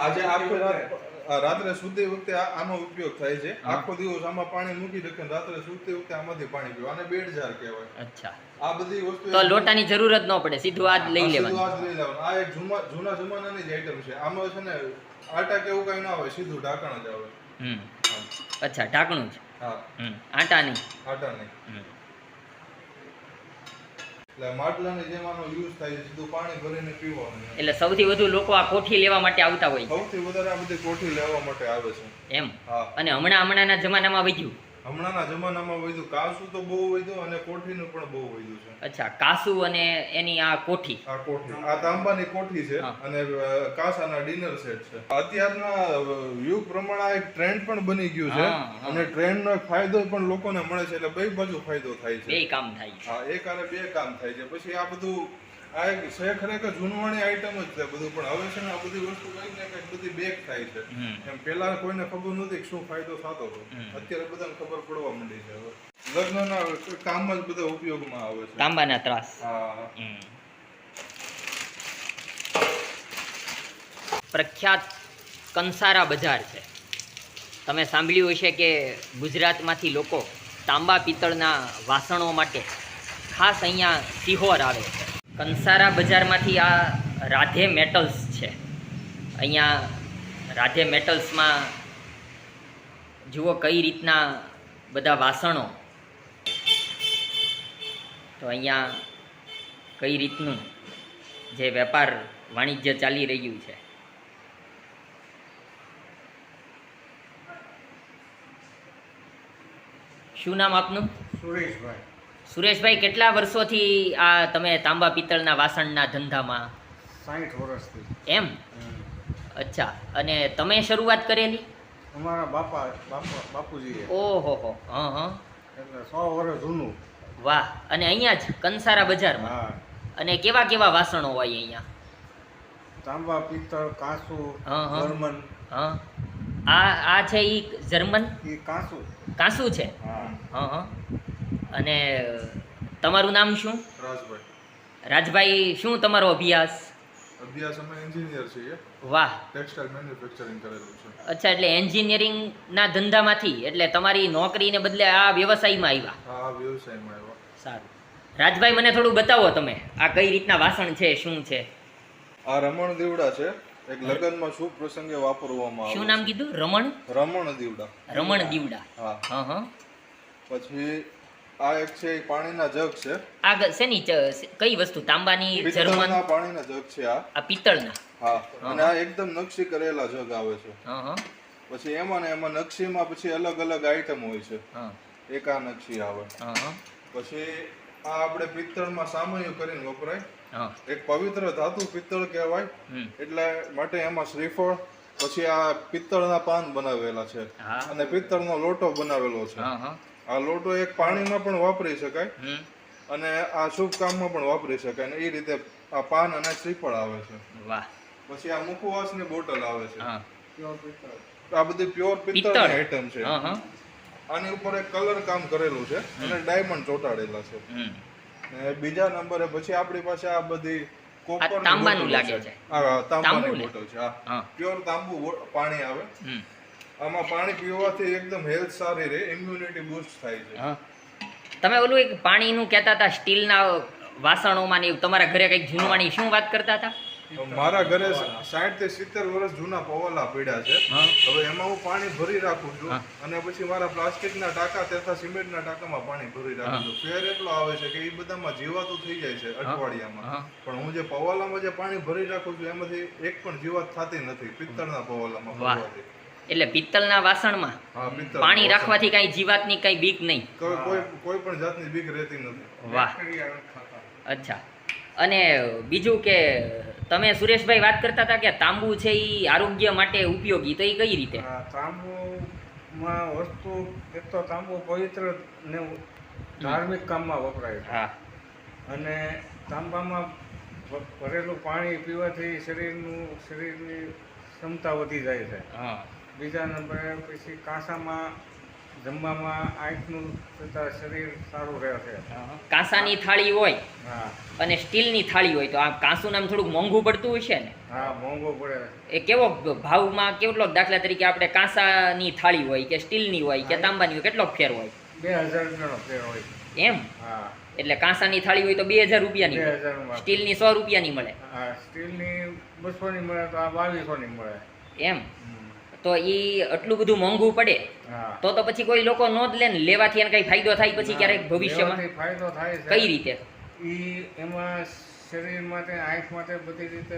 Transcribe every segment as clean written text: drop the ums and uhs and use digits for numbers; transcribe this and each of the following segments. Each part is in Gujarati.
આજે આખો રાત્રે સૂતી વખતે આનો ઉપયોગ થાય છે. આખો દિવસ આમાં પાણી મૂકી રાખીને રાત્રે સૂતી વખતે આમાંથી પાણી પીવું. આને બેડ જાર કહેવાય. અચ્છા, આ બધી વસ્તુ તો લોટાની જરૂર જ ન પડે, સીધું આ જ લઈ લેવાનું. આ એક જૂના જમાનાની જ આઈટમ છે. આમાં છે ને આટા કે એવું કઈ ના હોય, સીધું ઢાંકણ જ આવે. અચ્છા, ઢાંકણું જ. હા, આટા નહીં. આટા નહીં. એટલે માટલાની જેમ આનો યુઝ થાય છે, સીધું પાણી ભરીને પીવાનું. એટલે સૌથી વધુ લોકો આ કોઠી લેવા માટે આવતા હોય. સૌથી વધારે આ બધી કોઠી લેવા માટે આવે છે. એમ. હા. અને હમણાંના જમાનામાં વધ્યું. હમણાંના જમાનામાં વધ્યું. કાસુ તો બહુ વધ્યું અને કોઠીનું પણ બહુ વધ્યું છે. અચ્છા, કાસુ અને એની આ કોઠી. આ કોઠી, આ તાંબાની કોઠી છે અને કાસાના ડિનર સેટ છે. અત્યારના યુગ પ્રમાણે એક ટ્રેન્ડ પણ બની ગયું છે અને ટ્રેન્ડનો ફાયદો પણ લોકોને મળે છે. એટલે બે બાજુ ફાયદો થાય છે, બે કામ થાય છે. હા, એક આરે બે કામ થાય છે. પછી આ બધું આ એક છે ખરેખર જૂનવાણી આઈટમ જ છે બધું, પણ હવે છે ને આ બધી વસ્તુ કંઈક ને કંઈક બધી બેક થાય છે. એમ પેલા કોઈને ખબર નહોતી કે શું ફાયદો થતો હતો, અત્યારે બધાને ખબર પડવા માંડી છે. હવે લગ્નના કામમાં જ બધા ઉપયોગમાં આવે છે તાંબાના ત્રાસ. હા. પ્રખ્યાત કંસારા બજાર છે. તમે સાંભળ્યું હશે કે ગુજરાતમાંથી લોકો તાંબા પિત્તળના વાસણો માટે ખાસ અહીંયા સિહોર આવે છે. કંસારા બજારમાંથી આ રાધે મેટલ્સ છે. અહીંયા રાધે મેટલ્સમાં જુઓ કઈ રીતના બધા વાસણો, તો અહીંયા કઈ રીતનું જે વેપાર વાણિજ્ય ચાલી રહ્યું છે. શું નામ આપનું? સુરેશભાઈ. સુરેશભાઈ, કેટલા વર્ષોથી આ તમે તાંબા પિત્તળના વાસણના ધંધામાં? 60 વર્ષથી. એમ? અચ્છા, અને તમે શરૂઆત કરેલી? અમારા બાપુજીએ. ઓહો. હા. એટલે 100 વર્ષ જૂનું. વાહ. અને અહીંયા જ કંસારા બજારમાં? હા. અને કેવા કેવા વાસણો હોય અહીંયા? તાંબા, પિત્તળ, કાંસુ, જર્મન. હા, આ છે ઈ જર્મન? એ કાંસુ. કાંસુ છે? હા. અને તમારું નામ શું? રાજભાઈ. રાજભાઈ, શું તમારો અભ્યાસ? અમે એન્જિનિયર છીએ. વાહ. ટેક્સટાઇલ મેન્યુફેક્ચરિંગ કરેલું છે. અચ્છા, એટલે એન્જિનિયરિંગના ધંધામાંથી એટલે તમારી નોકરીને બદલે આ વ્યવસાયમાં આવ્યા? હા, વ્યવસાયમાં આવ્યા. સારું. રાજભાઈ, મને થોડું બતાવો તમે, આ કઈ રીતના વાસણ છે, શું છે? આ રમણ દીવડા છે. એક લગ્નમાં શુભ પ્રસંગે વાપરવામાં આવે. શું નામ કીધું? રમણ દીવડા. રમણ દીવડા. હા. પછી આ એક છે પાણીના જગ છે. આ શેની કઈ વસ્તુ? તાંબાની? જર્મન પાણીના જગ છે આ પિત્તળના. હા. અને આ એકદમ નકશી કરેલા જગ આવે છે. પછી એમાં નકશીમાં પછી અલગ અલગ આઈટમ હોય છે. એક આ નકશી આવે. પછી આ આપણે પિત્તળમાં સામૈયું કરીને વપરાય. એક પવિત્ર ધાતુ પિત્તળ કહેવાય, એટલે માટે એમાં શ્રીફળ, પછી આ પિત્તળના પાન બનાવેલા છે અને પિત્તળનો લોટો બનાવેલો છે. આ લોટો એક પાણીમાં પણ વાપરી શકાય અને આ શુભ કામમાં પણ વાપરી શકાય, અને એ રીતે આ પાન અને શ્રીફળ આવે છે. વાહ. પછી આ મુખવાસની બોટલ આવે છે. આ બધી પ્યોર પિત્તળની આઈટમ છે. આની ઉપર એક કલર કામ કરેલું છે અને ડાયમંડ ચોંટાડેલા છે. બીજા નંબરે પછી આપણી પાસે આ બધી કોપર તાંબાનું લાગે છે. તાંબાની બોટલ છે. આ પ્યોર તાંબુ પાણી આવે. આમાં પાણી પીવાથી એકદમ હેલ્થ સારી રહે, ઇમ્યુનિટી બૂસ્ટ થાય છે. તમે ઓલું એક પાણીનું કહેતા હતા સ્ટીલના વાસણોમાં ને તમારા ઘરે કઈક જૂનવાણી શું વાત કરતા હતા? મારા ઘરે 60 થી 70 વર્ષ જૂના પવાલા પડ્યા છે. હવે એમાં હું પાણી ભરી રાખું છું અને પછી મારા પ્લાસ્ટિકના ટાંકા તથા સિમેન્ટના ટાંકામાં પાણી ભરી રાખું છું. ફેર એટલો આવે છે કે એ બધામાં જીવાતું થઈ જાય છે અઠવાડિયામાં. પણ હું જે પવાલામાં જે પાણી ભરી રાખું છું એમાંથી એક પણ જીવાત થતી નથી પિત્તળના પવાલામાં. એટલે પિત્તળના વાસણમાં પાણી રાખવાથી કઈ જીવાતની કઈ બીક નહીં? કોઈ પણ જાતની બીક રહેતી નથી. વાહ. અચ્છા. અને બીજું કે તમે સુરેશભાઈ વાત કરતા હતા કે તાંબુ છે એ આરોગ્ય માટે ઉપયોગી, તો એ કઈ રીતે? તાંબુમાં વસ્તુ એક તો તાંબુ પવિત્ર ને ધાર્મિક કામમાં વપરાય છે. અને તાંબામાં ભરેલું પાણી પીવાથી શરીરની ક્ષમતા વધી જાય છે. બીજા નંબરે પછી કાંસામાં જમવામાં આંખનું તથા શરીર સારું રહે છે. કાંસાની થાળી હોય હા અને સ્ટીલની થાળી હોય તો આ કાંસું નામ થોડુંક મોંઘું પડતું હશે ને? હા મોંઘો પડે. એ કેવો ભાવમાં કેટલો, દાખલા તરીકે આપણે કાંસાની થાળી હોય કે સ્ટીલની હોય કે તાંબાની હોય, કેટલો ફેર હોય? 2000 રૂપિયાનો ફેર હોય. એમ? હા એટલે કાંસાની થાળી હોય તો 2000 રૂપિયાની, 2000 સ્ટીલની 100 રૂપિયાની મળે. હા સ્ટીલની 200 ની મળે તો આ 2200 ની મળે. એમ? તો એ આટલું બધું મોંઘું પડે હા તો પછી કોઈ લોકો નો જ લે ને? લેવાથી એને કઈ ફાયદો થાય પછી ક્યારેક ભવિષ્યમાં? લેવાથી ફાયદો થાય છે. કઈ રીતે? એમાં શરીર માટે આંખ માટે બધી રીતે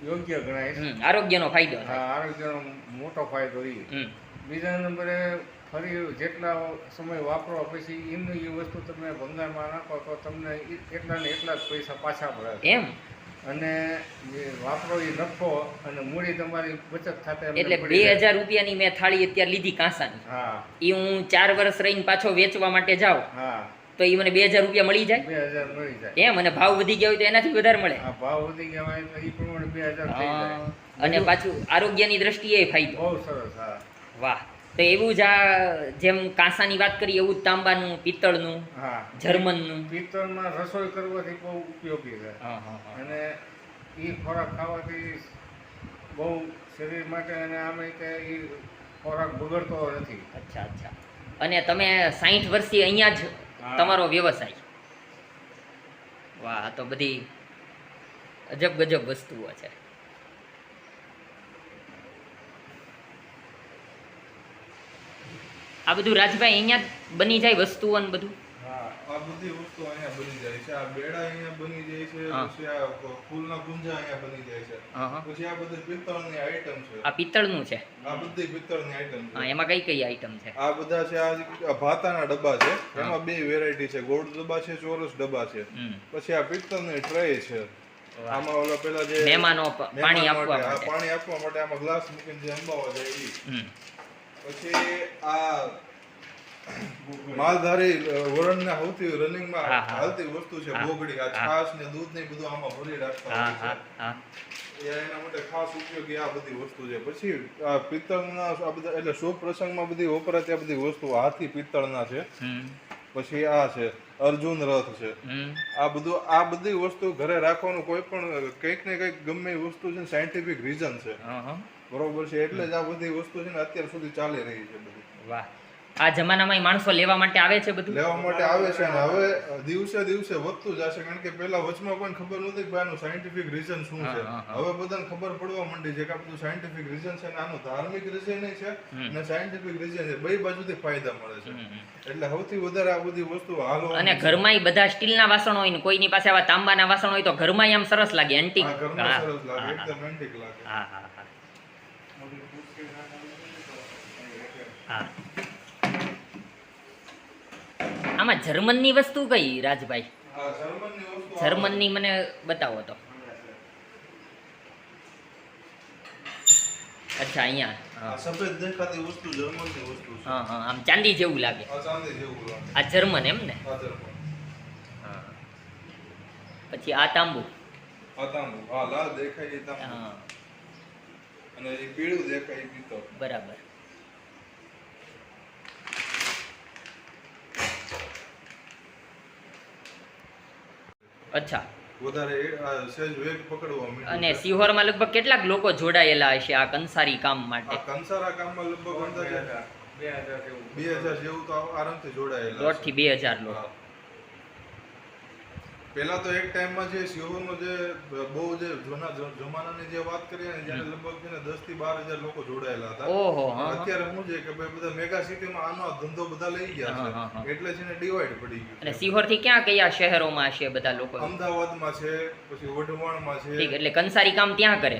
યોગ્ય ગણાય છે. આરોગ્યનો ફાયદો થાય. હા આરોગ્યનો મોટો ફાયદો એ. બીજા નંબરે ફરી જેટલા સમય વાપરો પછી એમની એ વસ્તુ તમે ભંગારમાં નાખો તો તમને એટલા ને એટલા જ પૈસા પાછા મળે. એમ? અને જે વાપરો એ નફો અને મૂડી તમારી બચત ખાતે એટલે 2000 રૂપિયાની મેં થાળી અત્યારે લીધી કાંસાની, હા એ હું 4 વર્ષ રહીને પાછો વેચવા માટે જાઉં હા તો એ મને 2000 રૂપિયા મળી જાય? 2000 મળી જાય. એમ? અને ભાવ વધી ગયા હોય તો એનાથી વધારે મળે? આ ભાવ વધી ગયા હોય તો એ પ્રમાણે 2000 થઈ જાય. અને પાછું આરોગ્યની દ્રષ્ટિએ ફાયદો. બહુ સરસ. હા વાહ. તો એવું જ આ જેમ કાંસાની વાત કરી એવું જ તાંબાનું, પિત્તળનું, હા જર્મનનું. પિત્તળમાં રસોઈ કરવાથી બહુ ઉપયોગી છે. અને એ ખોરાક ખાવાથી બહુ શરીર માટે અને આમે કે એ ખોરાક બગડતો નથી. અચ્છા અચ્છા. અને તમે 60 વર્ષથી અહીંયા જ તમારો વ્યવસાય? વાહ, આ તો બધી અજબ ગજબ વસ્તુઓ છે. આ બધું રાજભાઈ અહીંયા જ બની જાય વસ્તુઓ ને બધું? હા, આ બધી વસ્તુ અહીંયા બની જાય છે. આ બેડા અહીંયા બની જાય છે, પછી આ ફૂલના ગુંજા અહીંયા બની જાય છે, પછી આ બધી પિત્તળની આઈટમ છે. આ પિત્તળનું છે? આ બધી પિત્તળની આઈટમ છે. એમાં કઈ કઈ આઈટમ છે? આ બધા છે આ ભાતાના ડબ્બા છે, એમાં બે વેરાયટી છે, ગોળ ડબ્બા છે, ચોરસ ડબ્બા છે. પછી આ પિત્તળની ટ્રે છે. આમાં ઓલા પેલા જે મહેમાનો પાણી આપવા માટે, પાણી આપવા માટે આમાં ગ્લાસ મૂકીને જે અંબાવા જાય ઈ. પછી આ માલધારી વરણના સૌથી રનિંગમાં હાલતી વસ્તુ છે બોગડી. આ છાશ ને દૂધ ને બધું આમાં ભરી રાખતા હોય છે. એના માટે ખાસ ઉપયોગી આ બધી વસ્તુ છે. પછી આ પિત્તળના આ બધા એટલે શુભ પ્રસંગમાં બધી વપરાતી આ બધી વસ્તુ હાથી પિત્તળના છે. પછી આ છે અર્જુન રથ છે. આ બધી વસ્તુ ઘરે રાખવાનું કોઈ પણ કંઈક ને કંઈક ગમે એ વસ્તુ છે સાયન્ટિફિક રીઝન છે. બરોબર છે, એટલે જ આ બધી વસ્તુ છે ને અત્યાર સુધી ચાલી રહી છે બધી. વાહ. આ જમાનામાં માણસો લેવા માટે આવે છે, બધું લેવા માટે આવે છે ને હવે દિવસે દિવસે વધતું જશે. કારણ કે પેલા વચમાં કોઈને ખબર નહોતી કે આનું સાયન્ટિફિક રીઝન શું છે. હવે બધાને ખબર પડવા માંડી છે કે આ બધું સાયન્ટિફિક રીઝન છે ને આનું ધાર્મિક રીઝન છે અને સાયન્ટિફિક રીઝન છે. બે બાજુથી ફાયદા મળે છે. એટલે સૌથી વધારે આ બધી વસ્તુ હાલો. અને ઘરમાં બધા સ્ટીલના વાસણો હોય ને કોઈની પાસે આવા તાંબાના વાસણો હોય તો ઘરમાં આમ સરસ લાગે, એન્ટિક. ઘરમાં સરસ લાગે, એકદમ એન્ટિક લાગે. હા હા હા. આમાં જર્મનની વસ્તુ કઈ રાજભાઈ? જર્મનની મને બતાવો તો. અચ્છા, અહીંયા સફેદ દેખાતી વસ્તુ જર્મનની વસ્તુ છે. હા હા, આમ ચાંદી જેવું લાગે. ચાંદી જેવું લાગે. આ જર્મન એમ ને? આ જર્મન. હા. પછી આ તાંબુ. આ તાંબુ. હા, લાલ દેખાય એ તાંબુ. હા. અને એ પીળું દેખાય એ પિત્તળ. બરાબર. અચ્છા. વધારે સહેજ વેગ પકડવા માંડ્યો. અને સિહોરમાં લગભગ કેટલાક લોકો જોડાયેલા હશે આ કંસારી કામ માટે? આ કંસારા કામમાં લગભગ અંદાજે 2000 જેવું તો આરામથી જોડાયેલા. 1.5 થી 2000 લોકો. પેલા તો એક ટાઈમમાં જે સિહોરનો જે બહુ જે જૂના જમાનાની જે વાત કરીએ ને જ્યારે લગભગ છે ને 10 થી 12000 લોકો જોડાયેલા હતા. ઓહો. અત્યારે શું છે કે ભાઈ બધા મેગા સિટીમાં આનો ધંધો બધા લઈ ગયા છે, એટલે છે ને ડિવાઈડ પડી ગયું. અને સિહોર થી ક્યાં કયા શહેરોમાં હશે બધા લોકો? અમદાવાદમાં છે, પછી વઢવાણમાં છે. ઠીક, એટલે કંસારી કામ ત્યાં કરે,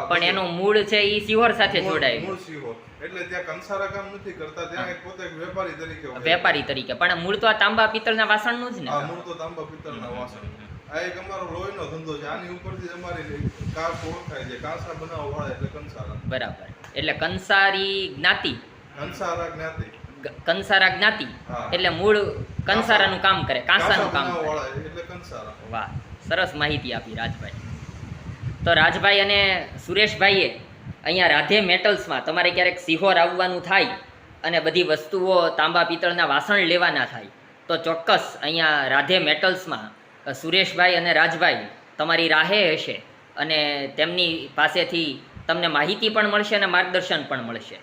પણ એનો મૂળ છે ઈ સિહોર સાથે જોડાયેલું. મૂળ સિહોર એટલે ત્યાં કંસારા કામ નથી કરતા, ત્યાં એક પોતે એક વેપારી તરીકે. વેપારી તરીકે, પણ મૂળ તો આ તાંબા પિત્તળના વાસણનું જ ને? હા, મૂળ તો તાંબા પિત્તળના વાસણ. આ એક અમારો લોહીનો ધંધો છે. આની ઉપરથી અમારી કાસ ઓળખાય છે. કાંસા બનાવવા વાળા એટલે કંસારા. બરાબર. એટલે કંસારી જ્ઞાતિ. કંસારા જ્ઞાતિ. કંસારા જ્ઞાતિ એટલે મૂળ કંસારાનું કામ કરે, કાંસાનું કામ કરે એટલે કંસારા. વાહ, સરસ માહિતી આપી રાજભાઈ. તો રાજભાઈ અને સુરેશભાઈએ અહીંયા રાધે મેટલ્સમાં તમારે ક્યારેક સિહોર આવવાનું થાય અને બધી વસ્તુઓ તાંબા પિત્તળના વાસણ લેવાના થાય તો ચોક્કસ અહીંયા રાધે મેટલ્સમાં સુરેશભાઈ અને રાજભાઈ તમારી રાહે હશે અને તેમની પાસેથી તમને માહિતી પણ મળશે અને માર્ગદર્શન પણ મળશે.